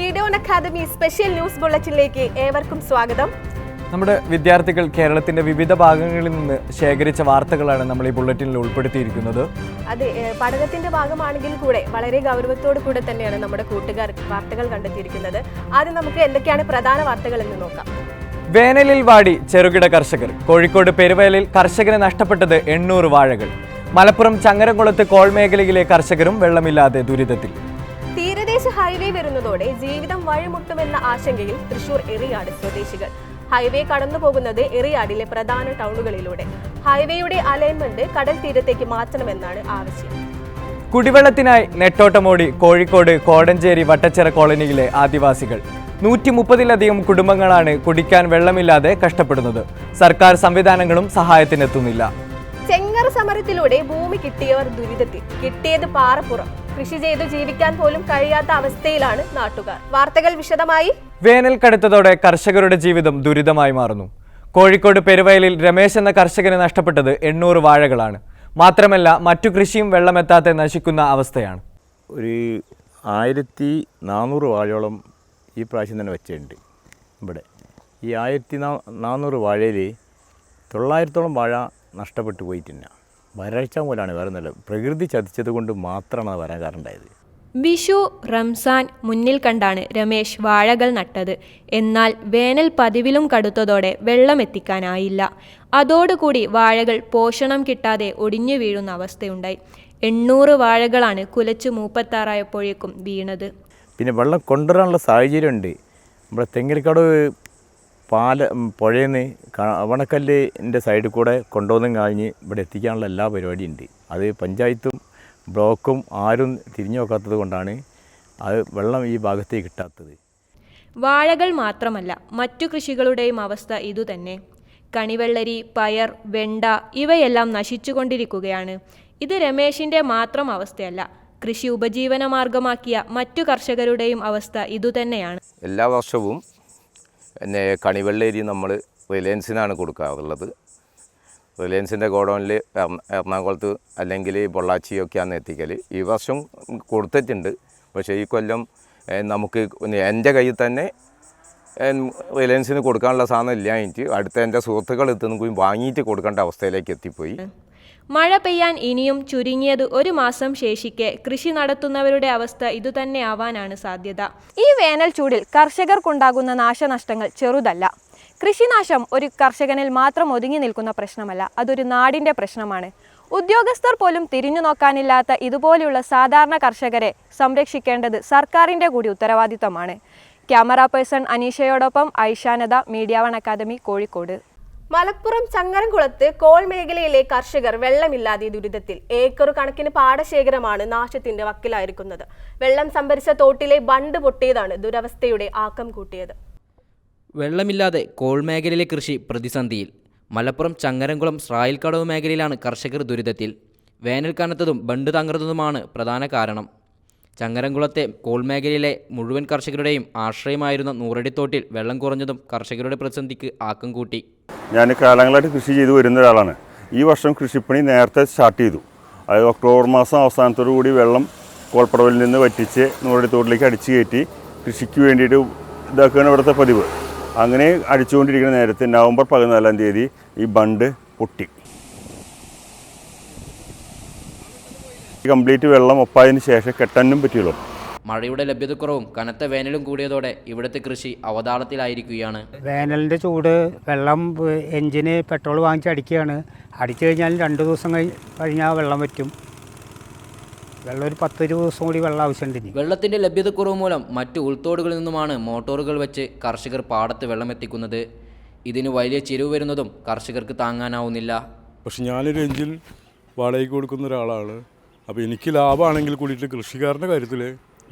Media One academy special news ബുള്ളറ്റിനിലേക്ക് ഏവർക്കും സ്വാഗതം. നമ്മുടെ വിദ്യാർത്ഥികൾ കേരളത്തിന്റെ വിവിധ ഭാഗങ്ങളിൽ നിന്ന് ശേഖരിച്ച വാർത്തകളാണ് നമ്മൾ ഈ ബുള്ളറ്റിനിൽ ഉൾപ്പെടുത്തിയിരിക്കുന്നത്. അതെ, പഠനത്തിന്റെ ഭാഗമാണെങ്കിൽ കൂടെ വളരെ ഗൗരവത്തോടു കൂടെ തന്നെയാണ് നമ്മുടെ കൂട്ടുകാർ വാർത്തകൾ കണ്ടെത്തിയിരിക്കുന്നത്. ആദ്യം നമുക്ക് എന്തൊക്കെയാണ് പ്രധാന വാർത്തകൾ എന്ന് നോക്കാം. വേനലിൽ വാടി ചെറുകിട കർഷകർ. കോഴിക്കോട് പെരുവയലിൽ കർഷകന് നഷ്ടപ്പെട്ടത് 800 വാഴകൾ. മലപ്പുറം ചങ്ങരംകുളത്ത് കോൾ മേഖലയിലെ കർഷകരും വെള്ളമില്ലാതെ ദുരിതത്തിൽ. തീരദേശ ഹൈവേ വരുന്നതോടെ ജീവിതം വഴിമുട്ടുമെന്ന ആശങ്കയിൽ തൃശൂർ എറിയാട് സ്വദേശികൾ. ഹൈവേ കടന്നു പോകുന്നത് എറിയാടിലെ പ്രധാന ടൗണുകളിലൂടെ. ഹൈവേയുടെ അലൈൻമെന്റ് കടൽ തീരത്തേക്ക് മാറ്റണമെന്നാണ് ആവശ്യം. കുടിവെള്ളത്തിനായി നെട്ടോട്ടമോടി കോഴിക്കോട് കോടഞ്ചേരി വട്ടച്ചിറ കോളനിയിലെ ആദിവാസികൾ. 130-ലധികം കുടുംബങ്ങളാണ് കുടിക്കാൻ വെള്ളമില്ലാതെ കഷ്ടപ്പെടുന്നത്. സർക്കാർ സംവിധാനങ്ങളും സഹായത്തിനെത്തുന്നില്ല. ചെങ്ങർ സമരത്തിലൂടെ ഭൂമി കിട്ടിയവർ ദുരിതത്തിൽ. കിട്ടിയത് പാറപ്പുറം. കൃഷി ചെയ്തു ജീവിക്കാൻ പോലും കഴിയാത്ത അവസ്ഥയിലാണ് നാട്ടുകാർ. വാർത്തകൾ വിശദമായി. വേനൽ കടുത്തതോടെ കർഷകരുടെ ജീവിതം ദുരിതമായി മാറുന്നു. കോഴിക്കോട് പെരുവയലിൽ രമേശ് എന്ന കർഷകന് നഷ്ടപ്പെട്ടത് 800 വാഴകളാണ്. മാത്രമല്ല മറ്റു കൃഷിയും വെള്ളമെത്താതെ നശിക്കുന്ന അവസ്ഥയാണ്. ഒരു 1400 വാഴയോളം ഈ പ്രാവശ്യം തന്നെ വെച്ചിട്ടുണ്ട്. ഇവിടെ ഈ 1400 വാഴയിൽ 900-ഓളം വാഴ നഷ്ടപ്പെട്ടു പോയിട്ടില്ല. വരൾച്ച മൂലമാണ്, വേറെ നല്ല പ്രകൃതി ചതിച്ചത് കൊണ്ട് മാത്രമാണ് അത് വരാൻ കാരണം ഉണ്ടായത്. വിഷു റംസാൻ മുന്നിൽ കണ്ടാണ് രമേശ് വാഴകൾ നട്ടത്. എന്നാൽ വേനൽ പതിവിലും കടുത്തതോടെ വെള്ളം എത്തിക്കാനായില്ല. അതോടുകൂടി വാഴകൾ പോഷണം കിട്ടാതെ ഒടിഞ്ഞു വീഴുന്ന അവസ്ഥയുണ്ടായി. 800 വാഴകളാണ് കുലച്ചു 36 വീണത്. പിന്നെ വെള്ളം കൊണ്ടുവരാനുള്ള സാഹചര്യമുണ്ട്. നമ്മുടെ തെങ്ങിൽക്കാട് പുഴയിൽ നിന്ന് അവണക്കല്ലിൻ്റെ സൈഡിൽ കൂടെ കൊണ്ടുവന്നും കഴിഞ്ഞ് ഇവിടെ എത്തിക്കാനുള്ള എല്ലാ പരിപാടിയും ഉണ്ട്. അത് പഞ്ചായത്തും ബ്ലോക്കും ആരും തിരിഞ്ഞു നോക്കാത്തത് കൊണ്ടാണ് അത് വെള്ളം ഈ ഭാഗത്തേക്ക് കിട്ടാത്തത്. വാഴകൾ മാത്രമല്ല മറ്റു കൃഷികളുടെയും അവസ്ഥ ഇതുതന്നെ. കണിവെള്ളരി, പയർ, വെണ്ട ഇവയെല്ലാം നശിച്ചുകൊണ്ടിരിക്കുകയാണ്. ഇത് രമേശിൻ്റെ മാത്രം അവസ്ഥയല്ല. കൃഷി ഉപജീവന മാർഗമാക്കിയ മറ്റു കർഷകരുടെയും അവസ്ഥ ഇതുതന്നെയാണ്. എല്ലാ വർഷവും പിന്നെ കണിവെള്ളരി നമ്മൾ റിലയൻസിനാണ് കൊടുക്കാറുള്ളത്. റിലയൻസിൻ്റെ ഗോഡൗണിൽ എറണാകുളത്ത് അല്ലെങ്കിൽ പൊള്ളാച്ചിയൊക്കെയാണ് എത്തിക്കൽ. ഈ വർഷം കൊടുത്തിട്ടുണ്ട്. പക്ഷേ ഈ കൊല്ലം നമുക്ക് എൻ്റെ കയ്യിൽ തന്നെ റിലയൻസിന് കൊടുക്കാനുള്ള സാധനം ഇല്ലാഞ്ഞിട്ട് അടുത്ത എൻ്റെ സുഹൃത്തുക്കൾ എത്തുന്ന വാങ്ങിയിട്ട് കൊടുക്കേണ്ട അവസ്ഥയിലേക്ക് എത്തിപ്പോയി. മഴ പെയ്യാൻ ഇനിയും ചുരുങ്ങിയത് 1 മാസം ശേഷിക്കെ കൃഷി നടത്തുന്നവരുടെ അവസ്ഥ ഇതുതന്നെ ആവാനാണ് സാധ്യത. ഈ വേനൽ ചൂടിൽ കർഷകർക്കുണ്ടാകുന്ന നാശനഷ്ടങ്ങൾ ചെറുതല്ല. കൃഷിനാശം ഒരു കർഷകനിൽ മാത്രം ഒതുങ്ങി നിൽക്കുന്ന പ്രശ്നമല്ല, അതൊരു നാടിൻ്റെ പ്രശ്നമാണ്. ഉദ്യോഗസ്ഥർ പോലും തിരിഞ്ഞു നോക്കാനില്ലാത്ത ഇതുപോലെയുള്ള സാധാരണ കർഷകരെ സംരക്ഷിക്കേണ്ടത് സർക്കാരിൻ്റെ കൂടി ഉത്തരവാദിത്തമാണ്. ക്യാമറ പേഴ്സൺ അനീഷയോടൊപ്പം Aishanada, Media One academy, Kozhikode. Malappuram ചങ്ങരംകുളത്ത് കോൾ മേഖലയിലെ കർഷകർ വെള്ളമില്ലാതെ ദുരിതത്തിൽ. ഏക്കറു കണക്കിന് പാടശേഖരമാണ് നാശത്തിന്റെ വക്കിലായിരിക്കുന്നത്. വെള്ളം സംഭരിച്ച തോട്ടിലെ ബണ്ട് പൊട്ടിയതാണ് ദുരവസ്ഥയുടെ ആക്കം കൂട്ടിയത്. വെള്ളമില്ലാതെ കോൾ മേഖലയിലെ കൃഷി പ്രതിസന്ധിയിൽ. മലപ്പുറം ചങ്ങരംകുളം സ്രായിൽക്കടവ് മേഖലയിലാണ് കർഷകർ ദുരിതത്തിൽ. വേനൽ കനത്തതും ബണ്ട് തകർന്നതുമാണ് പ്രധാന കാരണം. ചങ്ങരംകുളത്തെ കോൾ മേഖലയിലെ മുഴുവൻ കർഷകരുടെയും ആശ്രയമായിരുന്ന നൂറടിത്തോട്ടിൽ വെള്ളം കുറഞ്ഞതും കർഷകരുടെ പ്രതിസന്ധിക്ക് ആക്കം കൂട്ടി. ഞാൻ കാലങ്ങളായിട്ട് കൃഷി ചെയ്തു വരുന്ന ഒരാളാണ്. ഈ വർഷം കൃഷിപ്പണി നേരത്തെ സ്റ്റാർട്ട് ചെയ്തു. അതായത് ഒക്ടോബർ മാസം അവസാനത്തോടു കൂടി വെള്ളം കോൾപ്പടവിൽ നിന്ന് വറ്റിച്ച് നൂറടിത്തോട്ടിലേക്ക് അടിച്ചു കയറ്റി കൃഷിക്ക് വേണ്ടിയിട്ട് ഇതാക്കുകയാണ് ഇവിടുത്തെ പതിവ്. അങ്ങനെ അടിച്ചുകൊണ്ടിരിക്കുന്ന നേരത്തെ നവംബർ 14-ാം തീയതി ഈ ബണ്ട് പൊട്ടി. കംപ്ലീറ്റ് വെള്ളം ഒപ്പായതിന് ശേഷം കെട്ടാനും പറ്റിയുള്ളൂ. മഴയുടെ ലഭ്യതക്കുറവും കനത്ത വേനലും കൂടിയതോടെ ഇവിടുത്തെ കൃഷി അവതാളത്തിലായിരിക്കുകയാണ്. വേനലിൻ്റെ ചൂട്, വെള്ളം എഞ്ചിന് പെട്രോൾ വാങ്ങിച്ച് അടിക്കുകയാണ്. അടിച്ചു കഴിഞ്ഞാൽ 2 ദിവസം കഴിഞ്ഞാൽ വെള്ളം വറ്റും. വെള്ളം ഒരു 10-20 ദിവസം കൂടി വെള്ളം ആവശ്യമുണ്ട്. വെള്ളത്തിൻ്റെ ലഭ്യതക്കുറവ് മൂലം മറ്റ് ഉൾത്തോടുകളിൽ നിന്നുമാണ് മോട്ടോറുകൾ വെച്ച് കർഷകർ പാടത്ത് വെള്ളമെത്തിക്കുന്നത്. ഇതിന് വലിയ ചിലവ് വരുന്നതും കർഷകർക്ക് താങ്ങാനാവുന്നില്ല. പക്ഷെ ഞാനൊരു എഞ്ചിൻ വാടകയ്ക്ക് കൊടുക്കുന്ന ഒരാളാണ്. അപ്പോൾ എനിക്ക് ലാഭമാണെങ്കിൽ കൂടിയിട്ട് കൃഷിക്കാരൻ്റെ കാര്യത്തിൽ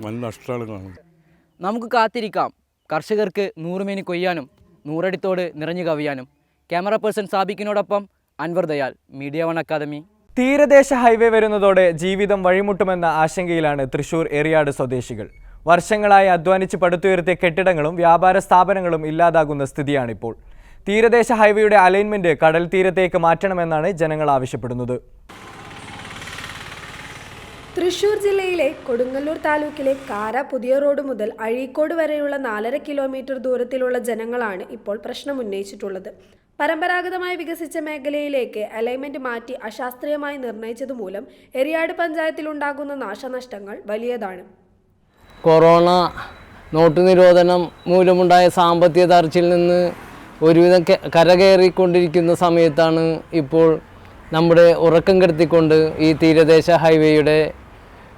വൻ നഷ്ടമാണ് കാണുന്നത്. നമുക്ക് കാത്തിരിക്കാം കർഷകർക്ക് 100 മേനി കൊയ്യാനും 100 അടിത്തോട് നിറഞ്ഞു കവിയാനും. ക്യാമറ പേഴ്സൺ സാബിക്കിനോടൊപ്പം Anwar Dayal, Media One academy. തീരദേശ ഹൈവേ വരുന്നതോടെ ജീവിതം വഴിമുട്ടുമെന്ന ആശങ്കയിലാണ് തൃശൂർ എറിയാട് സ്വദേശികൾ. വർഷങ്ങളായി അധ്വാനിച്ച് പടുത്തുയർത്തിയ കെട്ടിടങ്ങളും വ്യാപാര സ്ഥാപനങ്ങളും ഇല്ലാതാകുന്ന സ്ഥിതിയാണിപ്പോൾ. തീരദേശ ഹൈവേയുടെ അലൈൻമെന്റ് കടൽ തീരത്തേക്ക് മാറ്റണമെന്നാണ് ജനങ്ങൾ ആവശ്യപ്പെടുന്നത്. തൃശൂർ ജില്ലയിലെ കൊടുങ്ങല്ലൂർ താലൂക്കിലെ കാര പുതിയ റോഡ് മുതൽ അഴീക്കോട് വരെയുള്ള 4.5 കിലോമീറ്റർ ദൂരത്തിലുള്ള ജനങ്ങളാണ് ഇപ്പോൾ പ്രശ്നമുന്നയിച്ചിട്ടുള്ളത്. പരമ്പരാഗതമായി വികസിച്ച മേഖലയിലേക്ക് അലൈൻമെന്റ് മാറ്റി അശാസ്ത്രീയമായി നിർണയിച്ചതുമൂലം എറിയാട് പഞ്ചായത്തിലുണ്ടാകുന്ന നാശനഷ്ടങ്ങൾ വലിയതാണ്. കൊറോണ നോട്ട് നിരോധനം മൂലമുണ്ടായ സാമ്പത്തിക തകർച്ചയിൽ നിന്ന് ഒരുവിധം കരകയറിക്കൊണ്ടിരിക്കുന്ന സമയത്താണ് ഇപ്പോൾ നമ്മുടെ ഉറക്കം കെടുത്തിക്കൊണ്ട് ഈ തീരദേശ ഹൈവേയുടെ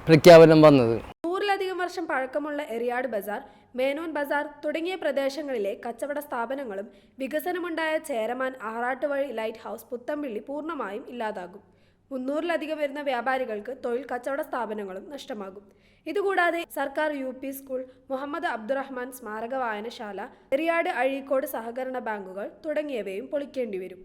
പ്രഖ്യാപനം വന്നത്. 100-ലധികം വർഷം പഴക്കമുള്ള എറിയാട് ബസാർ, മേനോൻ ബസാർ തുടങ്ങിയ പ്രദേശങ്ങളിലെ കച്ചവട സ്ഥാപനങ്ങളും വികസനമുണ്ടായ ചേരമാൻ ആറാട്ടുവഴി ലൈറ്റ് ഹൗസ് പുത്തമ്പിള്ളി പൂർണ്ണമായും ഇല്ലാതാകും. 300-ലധികം വരുന്ന വ്യാപാരികൾക്ക് തൊഴിൽ കച്ചവട സ്ഥാപനങ്ങളും നഷ്ടമാകും. ഇതുകൂടാതെ സർക്കാർ UP സ്കൂൾ, മുഹമ്മദ് അബ്ദുറഹ്മാൻ സ്മാരക വായനശാല, എറിയാട് അഴീക്കോട് സഹകരണ ബാങ്കുകൾ തുടങ്ങിയവയും പൊളിക്കേണ്ടി വരും.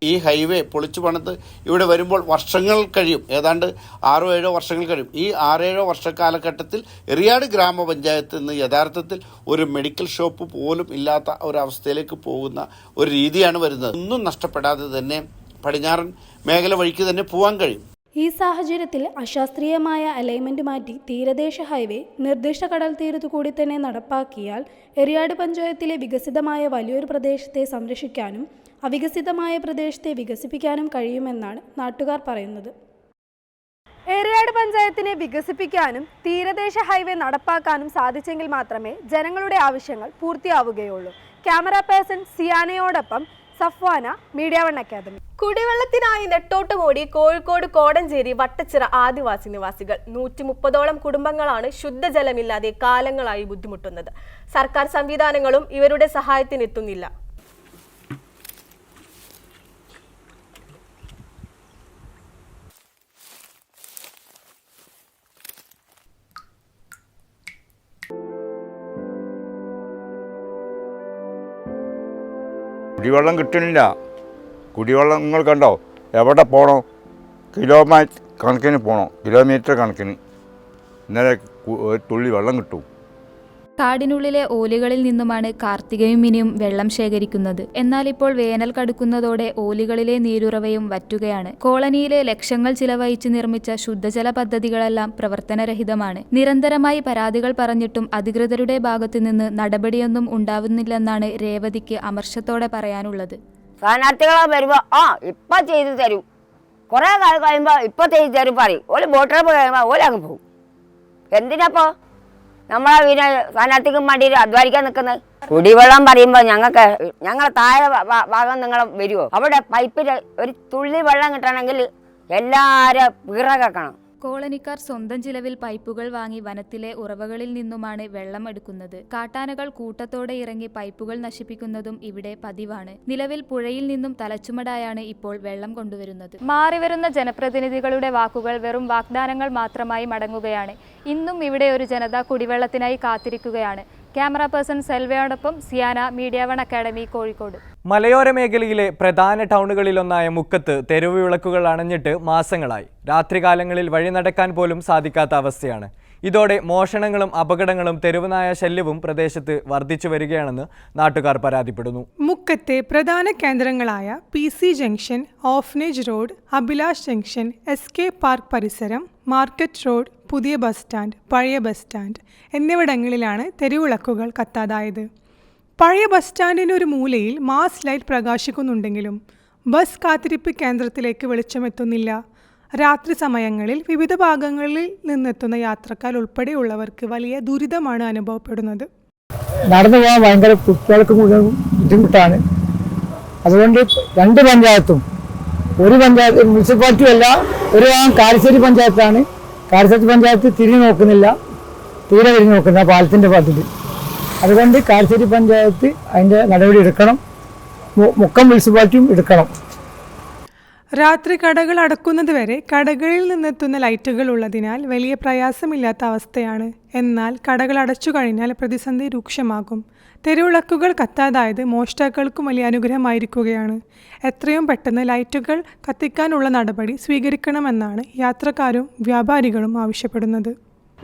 ഈ ഹൈവേ പൊളിച്ചു പണിത് ഇവിടെ വരുമ്പോൾ വർഷങ്ങൾ കഴിയും, ഏതാണ്ട് 6-7 വർഷങ്ങൾ കഴിയും. ഈ 6-7 വർഷക്കാലഘട്ടത്തിൽ എറിയാട് ഗ്രാമപഞ്ചായത്തിൽ നിന്ന് യഥാർത്ഥത്തിൽ ഒരു മെഡിക്കൽ ഷോപ്പ് പോലും ഇല്ലാത്ത ഒരവസ്ഥയിലേക്ക് പോകുന്ന ഒരു രീതിയാണ് വരുന്നത്. ഒന്നും നഷ്ടപ്പെടാതെ തന്നെ പടിഞ്ഞാറൻ മേഖല വഴിക്ക് തന്നെ പോകാൻ കഴിയും. ഈ സാഹചര്യത്തിൽ അശാസ്ത്രീയമായ അലൈൻമെന്റ് മാറ്റി തീരദേശ ഹൈവേ നിർദ്ദിഷ്ട കടൽ തീരത്തു കൂടി തന്നെ നടപ്പാക്കിയാൽ എറിയാട് പഞ്ചായത്തിലെ വികസിതമായ വലിയൊരു പ്രദേശത്തെ സംരക്ഷിക്കാനും അവികസിതമായ പ്രദേശത്തെ വികസിപ്പിക്കാനും കഴിയുമെന്നാണ് നാട്ടുകാർ പറയുന്നത്. എറിയാട് പഞ്ചായത്തിനെ വികസിപ്പിക്കാനും തീരദേശ ഹൈവേ നടപ്പാക്കാനും സാധിച്ചെങ്കിൽ മാത്രമേ ജനങ്ങളുടെ ആവശ്യങ്ങൾ പൂർത്തിയാവുകയുള്ളൂ. ക്യാമറ പേഴ്സൺ സിയാനയോടൊപ്പം സഫ്വാന, മീഡിയ 1 അക്കാദമി. കുടിവെള്ളത്തിനായി നെട്ടോട്ടുമോടി കോഴിക്കോട് കോടഞ്ചേരി വട്ടച്ചിറ ആദിവാസി നിവാസികൾ 130ഓളം കുടുംബങ്ങളാണ് ശുദ്ധജലമില്ലാതെ കാലങ്ങളായി ബുദ്ധിമുട്ടുന്നത്. സർക്കാർ സംവിധാനങ്ങളും ഇവരുടെ സഹായത്തിനെത്തുന്നില്ല. കുടിവെള്ളം കിട്ടുന്നില്ല. കുടിവെള്ളം നിങ്ങൾ കണ്ടോ, എവിടെ പോകണോ, കിലോമീറ്റർ കണക്കിന് ഇന്നലെ ഒരു തുള്ളി വെള്ളം കിട്ടും. കാടിനുള്ളിലെ ഓലികളിൽ നിന്നുമാണ് കാർത്തികയും മിനിയും വെള്ളം ശേഖരിക്കുന്നത്. എന്നാൽ ഇപ്പോൾ വേനൽ കടുക്കുന്നതോടെ ഓലികളിലെ നീരുറവയും വറ്റുകയാണ്. കോളനിയിലെ ലക്ഷങ്ങൾ ചിലവഴിച്ച് നിർമ്മിച്ച ശുദ്ധജല പദ്ധതികളെല്ലാം പ്രവർത്തനരഹിതമാണ്. നിരന്തരമായി പരാതികൾ പറഞ്ഞിട്ടും അധികൃതരുടെ ഭാഗത്തുനിന്ന് നടപടിയൊന്നും ഉണ്ടാവുന്നില്ലെന്നാണ് രേവതിക്ക് അമർഷത്തോടെ പറയാനുള്ളത്. സ്ഥാനാർത്ഥികളെ വരുമ്പോ ഇപ്പൊ ചെയ്തു തരും, കുറെ കാലം കഴിയുമ്പോ ഇപ്പൊ ചെയ്തു തരും പറയും. ഓല് വോട്ടർ കഴിയുമ്പോ ഓല അങ്ങ് പോകും. എന്തിനപ്പോ നമ്മളെ പിന്നെ സ്ഥാനാർത്ഥിക്കും വേണ്ടി അധ്വാനിക്കാൻ നിൽക്കുന്നത്? കുടിവെള്ളം പറയുമ്പോൾ ഞങ്ങൾ താഴെ ഭാഗം നിങ്ങൾ വരുമോ? അവിടെ പൈപ്പിൽ ഒരു തുള്ളി വെള്ളം കിട്ടണമെങ്കിൽ എല്ലാവരും പിറക്കണം. കോളനിക്കാർ സ്വന്തം ചിലവിൽ പൈപ്പുകൾ വാങ്ങി വനത്തിലെ ഉറവകളിൽ നിന്നുമാണ് വെള്ളം എടുക്കുന്നത്. കാട്ടാനകൾ കൂട്ടത്തോടെ ഇറങ്ങി പൈപ്പുകൾ നശിപ്പിക്കുന്നതും ഇവിടെ പതിവാണ്. നിലവിൽ പുഴയിൽ നിന്നും തലച്ചുമടായാണ് ഇപ്പോൾ വെള്ളം കൊണ്ടുവരുന്നത്. മാറിവരുന്ന ജനപ്രതിനിധികളുടെ വാക്കുകൾ വെറും വാഗ്ദാനങ്ങൾ മാത്രമായി മടങ്ങുകയാണ്. ഇന്നും ഇവിടെ ഒരു ജനത കുടിവെള്ളത്തിനായി കാത്തിരിക്കുകയാണ്. ക്യാമറ പേഴ്സൺ സെൽവയോടൊപ്പം സിയാന, മീഡിയ 1 അക്കാദമി, കോഴിക്കോട്. മലയോര മേഖലയിലെ പ്രധാന ടൗണുകളിലൊന്നായ മുക്കത്ത് തെരുവ് വിളക്കുകൾ അണഞ്ഞിട്ട് മാസങ്ങളായി. രാത്രികാലങ്ങളിൽ വഴി നടക്കാൻ പോലും സാധിക്കാത്ത അവസ്ഥയാണ്. ഇതോടെ മോഷണങ്ങളും അപകടങ്ങളും തെരുവുനായ ശല്യവും പ്രദേശത്ത് വർദ്ധിച്ചു വരികയാണെന്ന് നാട്ടുകാർ പരാതിപ്പെടുന്നു. മുക്കത്തെ പ്രധാന കേന്ദ്രങ്ങളായ PC junction, orphanage road, Abhilash junction, SK park പരിസരം, മാർക്കറ്റ് റോഡ്, പുതിയ ബസ് സ്റ്റാൻഡ്, പഴയ ബസ് സ്റ്റാൻഡ് എന്നിവിടങ്ങളിലാണ് തെരുവിളക്കുകൾ കത്താതായത്. പഴയ ബസ് സ്റ്റാൻഡിന് ഒരു മൂലയിൽ മാസ് ലൈറ്റ് പ്രകാശിക്കുന്നുണ്ടെങ്കിലും ബസ് കാത്തിരിപ്പ് കേന്ദ്രത്തിലേക്ക് വെളിച്ചമെത്തുന്നില്ല. രാത്രി സമയങ്ങളിൽ വിവിധ ഭാഗങ്ങളിൽ നിന്നെത്തുന്ന യാത്രക്കാർ ഉൾപ്പെടെയുള്ളവർക്ക് വലിയ ദുരിതമാണ് അനുഭവപ്പെടുന്നത്. നടന്നു പോകാൻ ഭയങ്കര കുട്ടികൾക്ക് ബുദ്ധിമുട്ടാണ്. അതുകൊണ്ട് 2 പഞ്ചായത്തും, ഒരു പഞ്ചായത്ത് മുനിസിപ്പാലിറ്റി അല്ല, ഒരു കാരശ്ശേരി പഞ്ചായത്താണ്. കാരശ്ശേരി പഞ്ചായത്ത് തീരെ തിരിഞ്ഞു നോക്കുന്ന പാലത്തിൻ്റെ പദ്ധതി. അതുകൊണ്ട് കാരശ്ശേരി പഞ്ചായത്ത് അതിൻ്റെ നടപടി എടുക്കണം, മുക്കം മുനിസിപ്പാലിറ്റിയും എടുക്കണം. രാത്രി കടകൾ അടക്കുന്നത് വരെ കടകളിൽ നിന്നെത്തുന്ന ലൈറ്റുകൾ ഉള്ളതിനാൽ വലിയ പ്രയാസമില്ലാത്ത അവസ്ഥയാണ്. എന്നാൽ കടകൾ അടച്ചു കഴിഞ്ഞാൽ പ്രതിസന്ധി രൂക്ഷമാകും. തെരുവിളക്കുകൾ കത്താതായത് മോഷ്ടാക്കൾക്കും വലിയ അനുഗ്രഹമായിരിക്കുകയാണ്. എത്രയും പെട്ടെന്ന് ലൈറ്റുകൾ കത്തിക്കാനുള്ള നടപടി സ്വീകരിക്കണമെന്നാണ് യാത്രക്കാരും വ്യാപാരികളും ആവശ്യപ്പെടുന്നത്.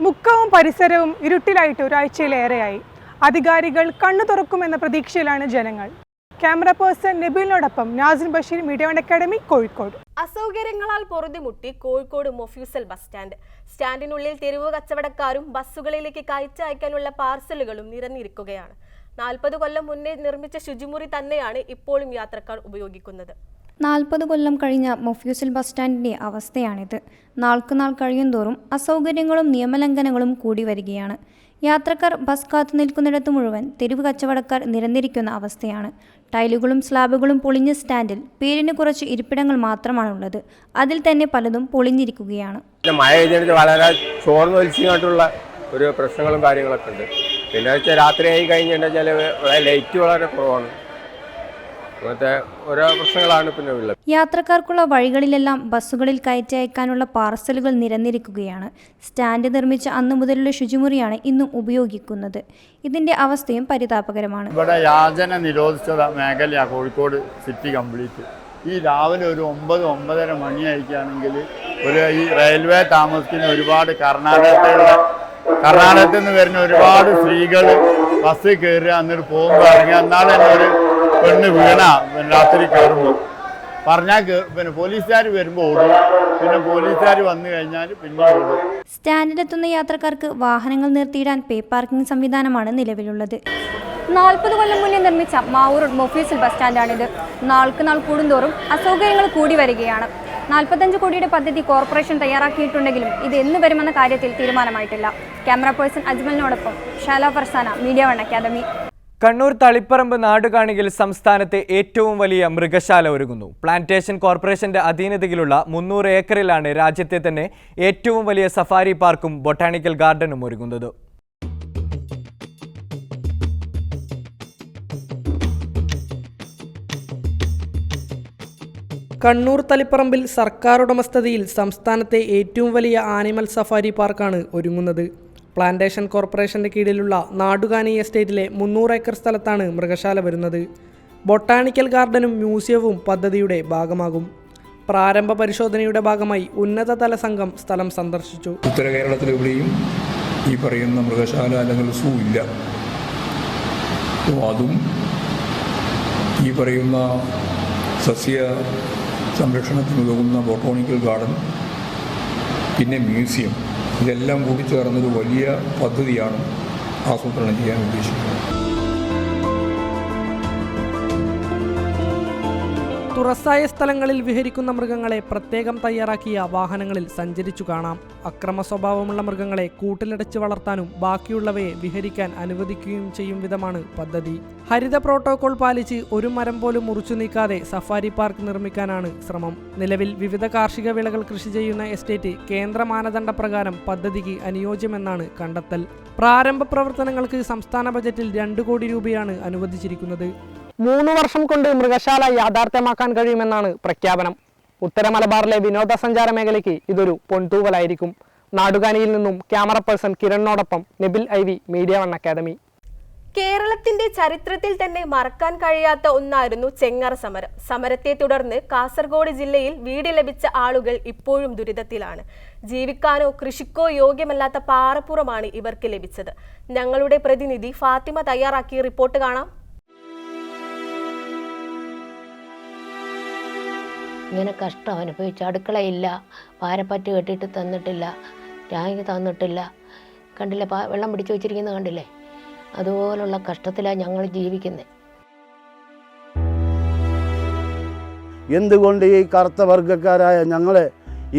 മുക്കവും പരിസരവും ഇരുട്ടിലായിട്ട് ഒരാഴ്ചയിലേറെയായി. അധികാരികൾ കണ്ണു തുറക്കുമെന്ന പ്രതീക്ഷയിലാണ് ജനങ്ങൾ. ക്യാമറ പേഴ്സൺ നബീലിനോടൊപ്പം Nasin Basheer, Media One academy, Kozhikode. അസൗകര്യങ്ങളാൽ പൊറുതിമുട്ടി കോഴിക്കോട് മൊഫ്യൂസൽ ബസ് സ്റ്റാൻഡ്. സ്റ്റാൻഡിനുള്ളിൽ തെരുവ് കച്ചവടക്കാരും ബസ്സുകളിലേക്ക് കയറ്റി അയക്കാനുള്ള പാർസലുകളും നിരന്നിരിക്കുകയാണ്. 40 കൊല്ലം മുന്നേ നിർമ്മിച്ച ശുചിമുറി തന്നെയാണ് ഇപ്പോഴും യാത്രക്കാർ ഉപയോഗിക്കുന്നത്. 40 കൊല്ലം കഴിഞ്ഞ മൊഫ്യൂസൽ ബസ് സ്റ്റാൻഡിൻ്റെ അവസ്ഥയാണിത്. നാൾക്കുനാൾ കഴിയുന്തോറും അസൗകര്യങ്ങളും നിയമലംഘനങ്ങളും കൂടി വരികയാണ്. യാത്രക്കാർ ബസ് കാത്തു നിൽക്കുന്നിടത്ത് മുഴുവൻ തെരുവ് കച്ചവടക്കാർ നിരന്നിരിക്കുന്ന അവസ്ഥയാണ്. ടൈലുകളും സ്ലാബുകളും പൊളിഞ്ഞ സ്റ്റാൻഡിൽ പേരിന് കുറച്ച് ഇരിപ്പിടങ്ങൾ മാത്രമാണുള്ളത്. അതിൽ തന്നെ പലതും പൊളിഞ്ഞിരിക്കുകയാണ്. മഴ പെയ്തിട്ട് വളരെ ചോർന്ന് വലിച്ചിങ്ങോട്ടുള്ള ഒരു പ്രശ്നങ്ങളും കാര്യങ്ങളൊക്കെ ഉണ്ട്. പിന്നെ വെച്ചാൽ രാത്രിയായി കഴിഞ്ഞിട്ടുണ്ടെങ്കിൽ ലൈറ്റ് വളരെ കുറവാണ്. അങ്ങനത്തെ ഓരോ പ്രശ്നങ്ങളാണ് പിന്നെ ഉള്ളത്. യാത്രക്കാർക്കുള്ള വഴികളിലെല്ലാം ബസ്സുകളിൽ കയറ്റി അയക്കാനുള്ള പാർസലുകൾ നിരന്നിരിക്കുകയാണ്. സ്റ്റാൻഡ് നിർമ്മിച്ച അന്നു മുതലുള്ള ശുചിമുറിയാണ് ഇന്നും ഉപയോഗിക്കുന്നത്. ഇതിന്റെ അവസ്ഥയും പരിതാപകരമാണ്. ഇവിടെ യാചന നിരോധിച്ച മേഖലയാണ് കോഴിക്കോട് സിറ്റി കംപ്ലീറ്റ്. ഈ രാവിലെ ഒരു 9-9:30 മണി ആയിരിക്കുകയാണെങ്കിൽ ഈ റെയിൽവേ താമസിക്കുന്ന ഒരുപാട് കർണാടകത്തിൽ നിന്ന് വരുന്ന ഒരുപാട് സ്ത്രീകൾ ബസ്സിൽ കയറുക, എന്നിട്ട് പോകുമ്പോൾ ഇറങ്ങുക. എന്നാലും തന്നെ ഒരു പെണ്ണ് വീണ രാത്രി കയറുമ്പോൾ പറഞ്ഞാൽ പിന്നെ പോലീസുകാർ വരുമ്പോൾ ഓടും. പിന്നെ പോലീസുകാർ വന്നു കഴിഞ്ഞാൽ പിന്നെ ഓടും. സ്റ്റാൻഡിലെത്തുന്ന യാത്രക്കാർക്ക് വാഹനങ്ങൾ നിർത്തിയിടാൻ പേ പാർക്കിംഗ് സംവിധാനമാണ് നിലവിലുള്ളത്. 40 കൊല്ലം മുന്നേ നിർമ്മിച്ച മാവൂർ മൊഫ്യൂസൽ ബസ് സ്റ്റാൻഡാണിത്. നാൾക്ക് നാൾ കൂടുന്തോറും അസൗകര്യങ്ങൾ കൂടി വരികയാണ്. 45 കോടിയുടെ പദ്ധതി കോർപ്പറേഷൻ തയ്യാറാക്കിയിട്ടുണ്ടെങ്കിലും ഇത് എന്ന് വരുമെന്ന കാര്യത്തിൽ തീരുമാനമായിട്ടില്ല. ക്യാമറ പേഴ്സൺ അജ്മലിനോടൊപ്പം Shala Farsana, Media One academy. Kannur Taliparamba നാടുകാണിയിൽ സംസ്ഥാനത്തെ ഏറ്റവും വലിയ മൃഗശാല ഒരുങ്ങുന്നു. പ്ലാന്റേഷൻ കോർപ്പറേഷന്റെ അധീനതയിലുള്ള 300 ഏക്കറിലാണ് രാജ്യത്തെ തന്നെ ഏറ്റവും വലിയ സഫാരി പാർക്കും ബൊട്ടാണിക്കൽ ഗാർഡനും ഒരുങ്ങുന്നത്. കണ്ണൂർ തളിപ്പറമ്പിൽ സർക്കാർ ഉടമസ്ഥതയിൽ സംസ്ഥാനത്തെ ഏറ്റവും വലിയ ആനിമൽ സഫാരി പാർക്കാണ് ഒരുങ്ങുന്നത്. പ്ലാന്റേഷൻ കോർപ്പറേഷന്റെ കീഴിലുള്ള നാടുകാണി എസ്റ്റേറ്റിലെ 300 ഏക്കർ സ്ഥലത്താണ് മൃഗശാല വരുന്നത്. ബൊട്ടാണിക്കൽ ഗാർഡനും മ്യൂസിയവും പദ്ധതിയുടെ ഭാഗമാകും. പ്രാരംഭ പരിശോധനയുടെ ഭാഗമായി ഉന്നതതല സംഘം സ്ഥലം സന്ദർശിച്ചു. ഉത്തര കേരളത്തിലെവിടെയും ഈ പറയുന്ന മൃഗശാല അല്ലെങ്കിൽ സൂ ഇല്ല. അതും ഈ പറയുന്ന സസ്യ സംരക്ഷണത്തിന് ഉതകുന്ന ബൊട്ടാണിക്കൽ ഗാർഡൻ, പിന്നെ മ്യൂസിയം, ഇതെല്ലാം കൂടി ചേർന്നൊരു വലിയ പദ്ധതിയാണ് ആസൂത്രണം ചെയ്യാൻ ഉദ്ദേശിക്കുന്നത്. തുറസായ സ്ഥലങ്ങളിൽ വിഹരിക്കുന്ന മൃഗങ്ങളെ പ്രത്യേകം തയ്യാറാക്കിയ വാഹനങ്ങളിൽ സഞ്ചരിച്ചു കാണാം. അക്രമ സ്വഭാവമുള്ള മൃഗങ്ങളെ കൂട്ടിലടച്ച് വളർത്താനും ബാക്കിയുള്ളവയെ വിഹരിക്കാൻ അനുവദിക്കുകയും ചെയ്യും വിധമാണ് പദ്ധതി. ഹരിത പ്രോട്ടോകോൾ പാലിച്ച് ഒരു മരം പോലും മുറിച്ചു നീക്കാതെ സഫാരി പാർക്ക് നിർമ്മിക്കാനാണ് ശ്രമം. നിലവിൽ വിവിധ കാർഷിക വിളകൾ കൃഷി ചെയ്യുന്ന എസ്റ്റേറ്റ് കേന്ദ്ര മാനദണ്ഡ പ്രകാരം പദ്ധതിക്ക് അനുയോജ്യമെന്നാണ് കണ്ടെത്തൽ. പ്രാരംഭ പ്രവർത്തനങ്ങൾക്ക് സംസ്ഥാന ബജറ്റിൽ 2 കോടി രൂപയാണ് അനുവദിച്ചിരിക്കുന്നത്. 3 വർഷം കൊണ്ട് മൃഗശാല യാഥാർത്ഥ്യമാക്കാൻ കഴിയുമെന്നാണ് പ്രഖ്യാപനം. ഉത്തര മലബാറിലെ വിനോദസഞ്ചാര മേഖലയ്ക്ക് ഇതൊരു പൊൻതൂവലായിരിക്കും. നാടുകാനിയിൽ നിന്നും ക്യാമറ പേഴ്സൺ കിരണിനോടൊപ്പം Nabil I V, Media One academy. കേരളത്തിന്റെ ചരിത്രത്തിൽ തന്നെ മറക്കാൻ കഴിയാത്ത ഒന്നായിരുന്നു ചെങ്ങറ സമരം. സമരത്തെ തുടർന്ന് കാസർഗോഡ് ജില്ലയിൽ വീട് ലഭിച്ച ആളുകൾ ഇപ്പോഴും ദുരിതത്തിലാണ്. ജീവിക്കാനോ കൃഷിക്കോ യോഗ്യമല്ലാത്ത പാറപ്പുറമാണ് ഇവർക്ക് ലഭിച്ചത്. ഞങ്ങളുടെ പ്രതിനിധി ഫാത്തിമ തയ്യാറാക്കിയ റിപ്പോർട്ട് കാണാം. ഇങ്ങനെ കഷ്ടം അനുഭവിച്ചു. അടുക്കളയില്ല, പാരപ്പറ്റ് കെട്ടിയിട്ട് തന്നിട്ടില്ല, ടാങ്ക് തന്നിട്ടില്ല. കണ്ടില്ലേ, വെള്ളം പിടിച്ചു വെച്ചിരിക്കുന്നത് കണ്ടില്ലേ? അതുപോലുള്ള കഷ്ടത്തിലാണ് ഞങ്ങൾ ജീവിക്കുന്നത്. എന്തുകൊണ്ട് ഈ കറുത്ത വർഗ്ഗക്കാരായ ഞങ്ങളെ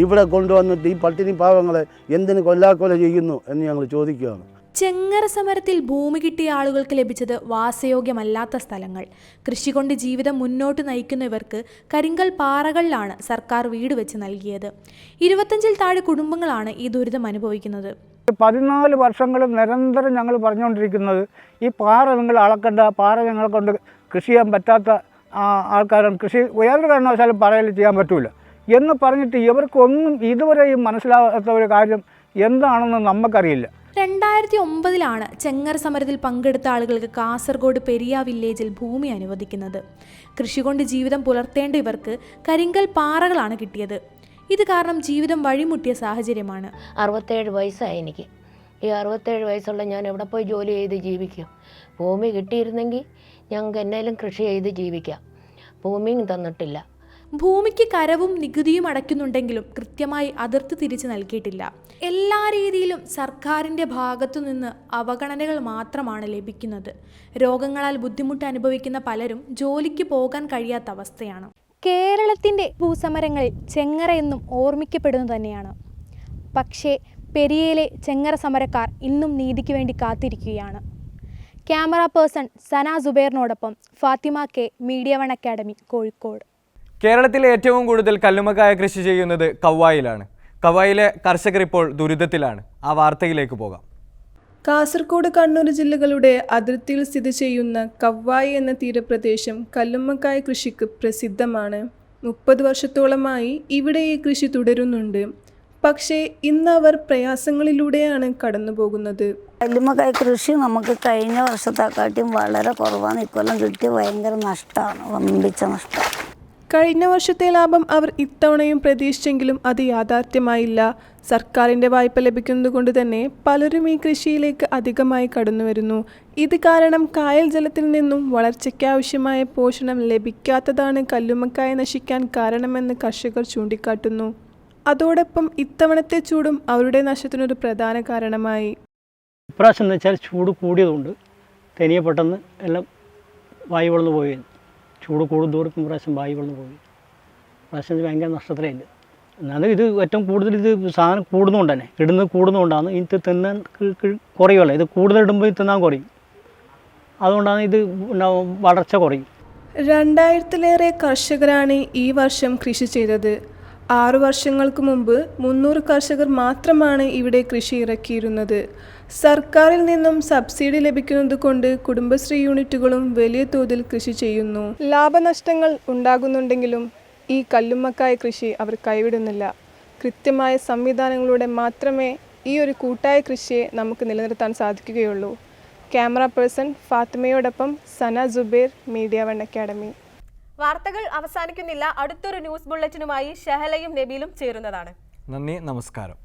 ഇവിടെ കൊണ്ടുവന്നിട്ട് ഈ പട്ടിണി പാവങ്ങളെ എന്തിന് കൊല്ലാക്കൊല ചെയ്യുന്നു എന്ന് ഞങ്ങൾ ചോദിക്കുകയാണ്. ചെങ്ങറ സമരത്തിൽ ഭൂമി കിട്ടിയ ആളുകൾക്ക് ലഭിച്ചത് വാസയോഗ്യമല്ലാത്ത സ്ഥലങ്ങൾ. കൃഷി കൊണ്ട് ജീവിതം മുന്നോട്ട് നയിക്കുന്നവർക്ക് കരിങ്കൽ പാറകളിലാണ് സർക്കാർ വീട് വെച്ച് നൽകിയത്. 25-ൽ താഴെ കുടുംബങ്ങളാണ് ഈ ദുരിതം അനുഭവിക്കുന്നത്. 14 വർഷങ്ങളും നിരന്തരം ഞങ്ങൾ പറഞ്ഞുകൊണ്ടിരിക്കുന്നത് ഈ പാറ നിങ്ങൾ അളക്കേണ്ട, പാറ ഞങ്ങളെ കൊണ്ട് കൃഷി ചെയ്യാൻ പറ്റാത്ത ആൾക്കാരാണ്, കൃഷി യാതൊരു കാരണവശാലും പാറയിൽ ചെയ്യാൻ പറ്റില്ല എന്ന് പറഞ്ഞിട്ട് ഇവർക്കൊന്നും ഇതുവരെയും മനസ്സിലാകാത്ത ഒരു കാര്യം എന്താണെന്ന് നമുക്കറിയില്ല. 2009-ലാണ് ചെങ്ങറ സമരത്തിൽ പങ്കെടുത്ത ആളുകൾക്ക് കാസർഗോഡ് പെരിയ വില്ലേജിൽ ഭൂമി അനുവദിക്കുന്നത്. കൃഷി കൊണ്ട് ജീവിതം പുലർത്തേണ്ട ഇവർക്ക് കരിങ്കൽ പാറകളാണ് കിട്ടിയത്. ഇത് കാരണം ജീവിതം വഴിമുട്ടിയ സാഹചര്യമാണ്. 67 വയസ്സായി എനിക്ക്. ഈ 67 വയസ്സുള്ള ഞാൻ എവിടെ പോയി ജോലി ചെയ്ത് ജീവിക്കും? ഭൂമി കിട്ടിയിരുന്നെങ്കിൽ ഞങ്ങൾക്ക് എന്നേലും കൃഷി ചെയ്ത് ജീവിക്കാം. ഭൂമിയും തന്നിട്ടില്ല. ഭൂമിക്ക് കരവും നികുതിയും അടയ്ക്കുന്നുണ്ടെങ്കിലും കൃത്യമായി അതിർത്തി തിരിച്ചു നൽകിയിട്ടില്ല. എല്ലാ രീതിയിലും സർക്കാരിൻ്റെ ഭാഗത്തു നിന്ന് അവഗണനകൾ മാത്രമാണ് ലഭിക്കുന്നത്. രോഗങ്ങളാൽ ബുദ്ധിമുട്ട് അനുഭവിക്കുന്ന പലരും ജോലിക്ക് പോകാൻ കഴിയാത്ത അവസ്ഥയാണ്. കേരളത്തിൻ്റെ ഭൂസമരങ്ങളിൽ ചെങ്ങറ എന്നും ഓർമ്മിക്കപ്പെടുന്നു തന്നെയാണ്. പക്ഷേ പെരിയയിലെ ചെങ്ങറ സമരക്കാർ ഇന്നും നീതിക്ക് വേണ്ടി കാത്തിരിക്കുകയാണ്. ക്യാമറ പേഴ്സൺ സന സുബൈറിനോടൊപ്പം Fathima K, Media One academy, Kozhikode. കേരളത്തിലെ ഏറ്റവും കൂടുതൽ കല്ലുമ്മക്കായ കൃഷി ചെയ്യുന്നത് കവ്വായിലാണ്. കവ്വായിലെ കർഷകർ ഇപ്പോൾ ദുരിതത്തിലാണ്. ആ വാർത്തയിലേക്ക് പോകാം. കാസർഗോഡ്, കണ്ണൂർ ജില്ലകളുടെ അതിർത്തിയിൽ സ്ഥിതി ചെയ്യുന്ന കവ്വായി എന്ന തീരപ്രദേശം കല്ലുമ്മക്കായ കൃഷിക്ക് പ്രസിദ്ധമാണ്. 30 വർഷത്തോളമായി ഇവിടെ ഈ കൃഷി തുടരുന്നുണ്ട്. പക്ഷേ ഇന്ന് അവർ പ്രയാസങ്ങളിലൂടെയാണ് കടന്നു പോകുന്നത്. കല്ലുമ്മക്കായ കൃഷി നമുക്ക് കഴിഞ്ഞ വർഷത്തെക്കാട്ടിയും വളരെ കുറവാണ്. ഇക്കൊല്ലം കിട്ടിയ ഭയങ്കര നഷ്ടമാണ്, വമ്പിച്ച നഷ്ടം. കഴിഞ്ഞ വർഷത്തെ ലാഭം അവർ ഇത്തവണയും പ്രതീക്ഷിച്ചെങ്കിലും അത് യാഥാർത്ഥ്യമായില്ല. സർക്കാരിൻ്റെ വായ്പ ലഭിക്കുന്നത് കൊണ്ട് തന്നെ പലരും ഈ കൃഷിയിലേക്ക് അധികമായി കടന്നു വരുന്നു. ഇത് കാരണം കായൽ ജലത്തിൽ നിന്നും വളർച്ചയ്ക്കാവശ്യമായ പോഷണം ലഭിക്കാത്തതാണ് കല്ലുമ്മക്കായ നശിക്കാൻ കാരണമെന്ന് കർഷകർ ചൂണ്ടിക്കാട്ടുന്നു. അതോടൊപ്പം ഇത്തവണത്തെ ചൂടും അവരുടെ നഷ്ടത്തിനൊരു പ്രധാന കാരണമായി. ഇപ്രാവശ്യം എന്ന് വെച്ചാൽ ചൂട് കൂടിയതുകൊണ്ട് തനിയെ പെട്ടെന്ന് എല്ലാം വായു വളർന്നു പോയി. ചൂട് കൂടുന്തോറും ഇപ്രാവശ്യം വായു വളർന്നു പോയി. ഇപ്രാവശ്യം ഭയങ്കര നഷ്ടത്തിലായില്ല. എന്നാലും ഇത് ഏറ്റവും കൂടുതൽ ഇത് സാധനം കൂടുന്നതുകൊണ്ട് തന്നെ ഇടുന്നത് കൂടുന്നതുകൊണ്ടാണ് ഇത് തിന്നാൻ കുറയുമല്ലോ. ഇത് കൂടുതൽ ഇടുമ്പോൾ ഇത് തിന്നാൻ കുറയും. അതുകൊണ്ടാണ് ഇത് വളർച്ച കുറയും. 2000-ലേറെ കർഷകരാണ് ഈ വർഷം കൃഷി ചെയ്തത്. 6 വർഷങ്ങൾക്ക് മുമ്പ് 300 കർഷകർ മാത്രമാണ് ഇവിടെ കൃഷി ഇറക്കിയിരുന്നത്. സർക്കാരിൽ നിന്നും സബ്സിഡി ലഭിക്കുന്നത് കൊണ്ട് കുടുംബശ്രീ യൂണിറ്റുകളും വലിയ തോതിൽ കൃഷി ചെയ്യുന്നു. ലാഭനഷ്ടങ്ങൾ ഉണ്ടാകുന്നുണ്ടെങ്കിലും ഈ കല്ലുമ്മക്കായ കൃഷി അവർ കൈവിടുന്നില്ല. കൃത്യമായ സംവിധാനങ്ങളിലൂടെ മാത്രമേ ഈ ഒരു കൂട്ടായ കൃഷിയെ നമുക്ക് നിലനിർത്താൻ സാധിക്കുകയുള്ളൂ. ക്യാമറ പേഴ്സൺ ഫാത്തിമയോടൊപ്പം സന സുബൈർ, മീഡിയ വൺ അക്കാഡമി. വാർത്തകൾ അവസാനിക്കുന്നില്ല. അടുത്തൊരു ന്യൂസ് ബുള്ളറ്റിനുമായി ഷഹലയും നബീലും ചേരുന്നതാണ്. നന്ദി, നമസ്കാരം.